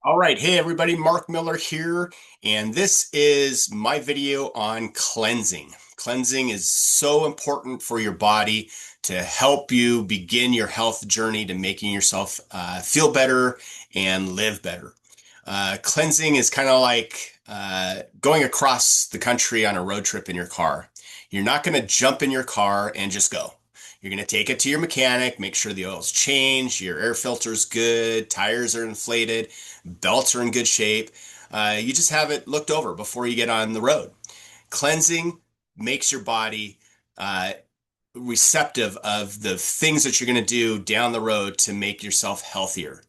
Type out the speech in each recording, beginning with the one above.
All right. Hey, everybody. Mark Miller here. And this is my video on cleansing. Cleansing is so important for your body to help you begin your health journey to making yourself feel better and live better. Cleansing is kind of like going across the country on a road trip in your car. You're not going to jump in your car and just go. You're going to take it to your mechanic, make sure the oil's changed, your air filter's good, tires are inflated, belts are in good shape. You just have it looked over before you get on the road. Cleansing makes your body uh, receptive of the things that you're going to do down the road to make yourself healthier.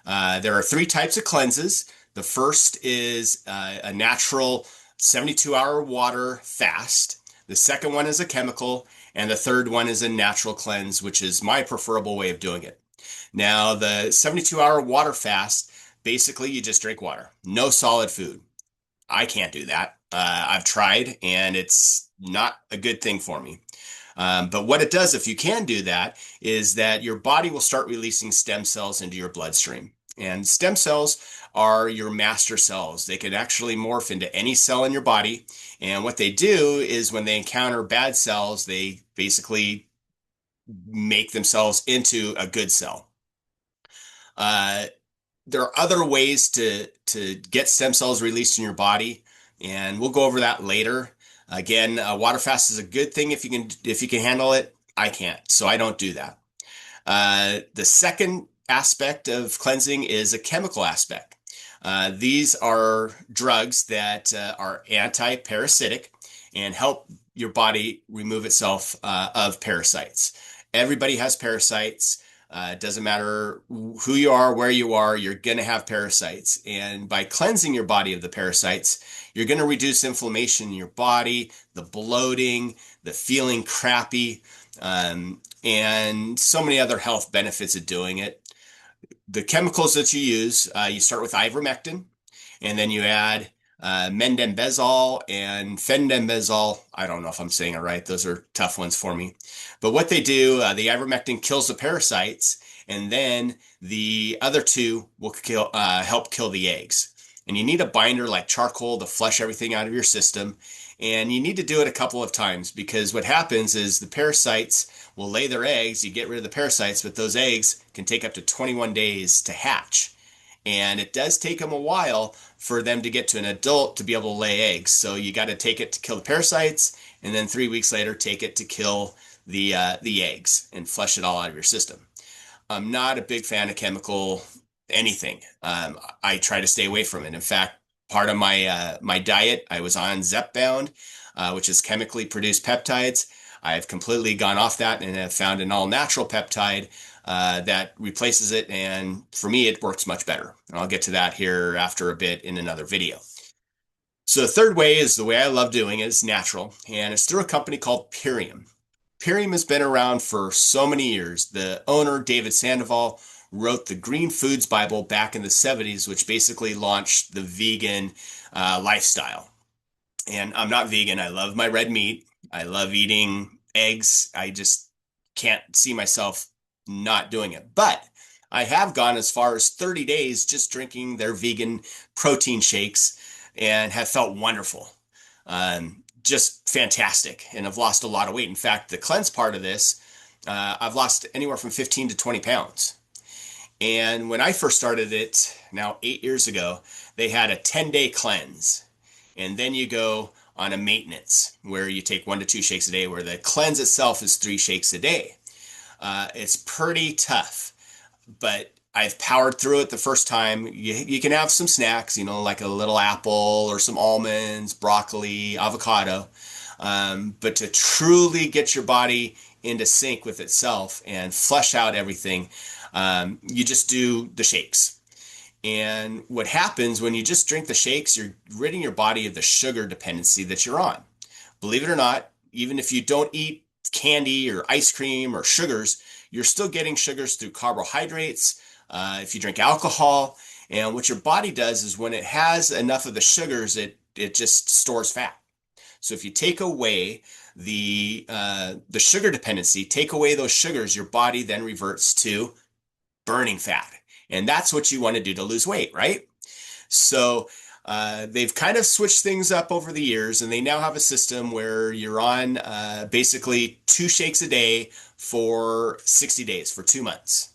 There are three types of cleanses. The first is a natural 72-hour water fast. The second one is a chemical, and the third one is a natural cleanse, which is my preferable way of doing it. Now, the 72-hour water fast, basically you just drink water, no solid food. I can't do that. I've tried, and it's not a good thing for me. But what it does, if you can do that, is that your body will start releasing stem cells into your bloodstream. And stem cells are your master cells. They can actually morph into any cell in your body. And what they do is when they encounter bad cells, they basically make themselves into a good cell. Uh, there are other ways to get stem cells released in your body, and we'll go over that later. Again, water fast is a good thing if you can handle it. I can't, so I don't do that. The second aspect of cleansing is a chemical aspect. These are drugs that are anti-parasitic and help your body remove itself of parasites. Everybody has parasites. It doesn't matter who you are, where you are, you're going to have parasites. And by cleansing your body of the parasites, you're going to reduce inflammation in your body, the bloating, the feeling crappy, and so many other health benefits of doing it. The chemicals that you use, you start with ivermectin, and then you add mendambazole and fenbendazole. I don't know if I'm saying it right. Those are tough ones for me. But what they do, the ivermectin kills the parasites, and then the other two will help kill the eggs. And you need a binder like charcoal to flush everything out of your system. And you need to do it a couple of times because what happens is the parasites will lay their eggs. You get rid of the parasites, but those eggs can take up to 21 days to hatch. And it does take them a while for them to get to an adult to be able to lay eggs. So you got to take it to kill the parasites, and then 3 weeks later, take it to kill the eggs and flush it all out of your system. I'm not a big fan of chemical anything. I try to stay away from it. In fact, part of my diet, I was on Zepbound, which is chemically produced peptides. I've completely gone off that and have found an all natural peptide that replaces it. And for me, it works much better. And I'll get to that here after a bit in another video. So the third way is the way I love doing it. It's natural, and it's through a company called Purium. Purium has been around for so many years. The owner, David Sandoval, wrote the Green Foods Bible back in the 70s, which basically launched the vegan lifestyle. And I'm not vegan. I love my red meat. I love eating eggs. I just can't see myself not doing it. But I have gone as far as 30 days just drinking their vegan protein shakes and have felt wonderful. Just fantastic. And I've lost a lot of weight. In fact, the cleanse part of this, I've lost anywhere from 15 to 20 pounds. And when I first started it, now 8 years ago, they had a 10-day cleanse. And then you go on a maintenance where you take 1 to 2 shakes a day, where the cleanse itself is 3 shakes a day. It's pretty tough, but I've powered through it the first time. You can have some snacks, like a little apple or some almonds, broccoli, avocado. But to truly get your body into sync with itself and flush out everything, you just do the shakes. And what happens when you just drink the shakes, you're ridding your body of the sugar dependency that you're on. Believe it or not, even if you don't eat candy or ice cream or sugars, you're still getting sugars through carbohydrates. If you drink alcohol, and what your body does is when it has enough of the sugars, it just stores fat. So if you take away the sugar dependency, take away those sugars, your body then reverts to burning fat. And that's what you want to do to lose weight, right? So they've kind of switched things up over the years, and they now have a system where you're on basically 2 shakes a day for 60 days, for 2 months.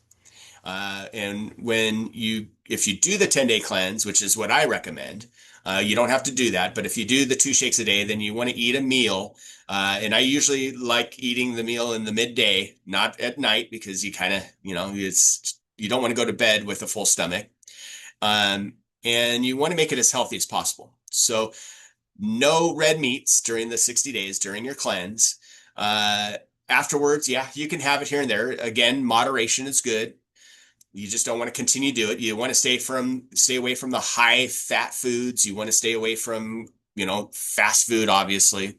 And if you do the 10-day cleanse, which is what I recommend, you don't have to do that. But if you do the 2 shakes a day, then you want to eat a meal. And I usually like eating the meal in the midday, not at night, because you kind of, you don't want to go to bed with a full stomach. Um, and you want to make it as healthy as possible. So no red meats during the 60 days during your cleanse. Uh, Afterwards, yeah, you can have it here and there. Again, moderation is good. You just don't want to continue to do it. You want to stay away from the high fat foods. You want to stay away from, fast food, obviously.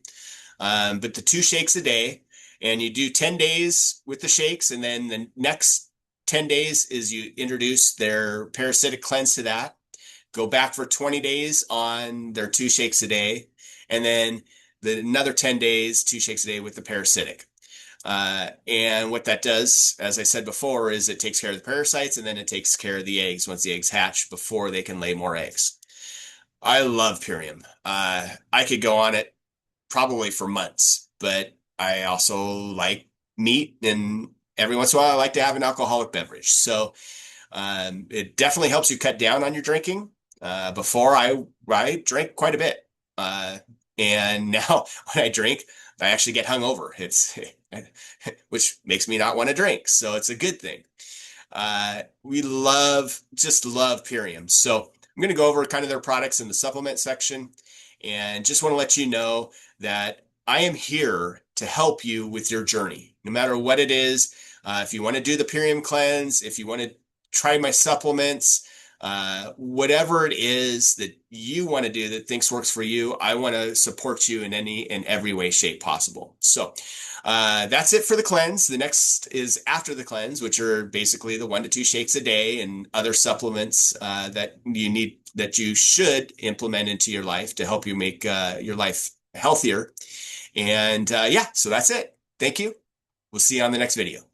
But the 2 shakes a day, and you do 10 days with the shakes, and then the next 10 days is you introduce their parasitic cleanse to that. Go back for 20 days on their 2 shakes a day, and then another 10 days, 2 shakes a day with the parasitic. And what that does, as I said before, is it takes care of the parasites, and then it takes care of the eggs once the eggs hatch before they can lay more eggs. I love Purium. I could go on it probably for months, but I also like meat, and every once in a while I like to have an alcoholic beverage. So it definitely helps you cut down on your drinking. Before I drank quite a bit. And now when I drink, I actually get hungover. Which makes me not want to drink. So it's a good thing. We just love Purium. So I'm going to go over kind of their products in the supplement section, and just want to let you know that I am here to help you with your journey, no matter what it is. If you want to do the Purium cleanse, if you want to try my supplements, whatever it is that you want to do that thinks works for you, I want to support you in every way, shape possible. So that's it for the cleanse. The next is after the cleanse, which are basically the 1 to 2 shakes a day and other supplements that you should implement into your life to help you make your life healthier. And yeah, so that's it. Thank you. We'll see you on the next video.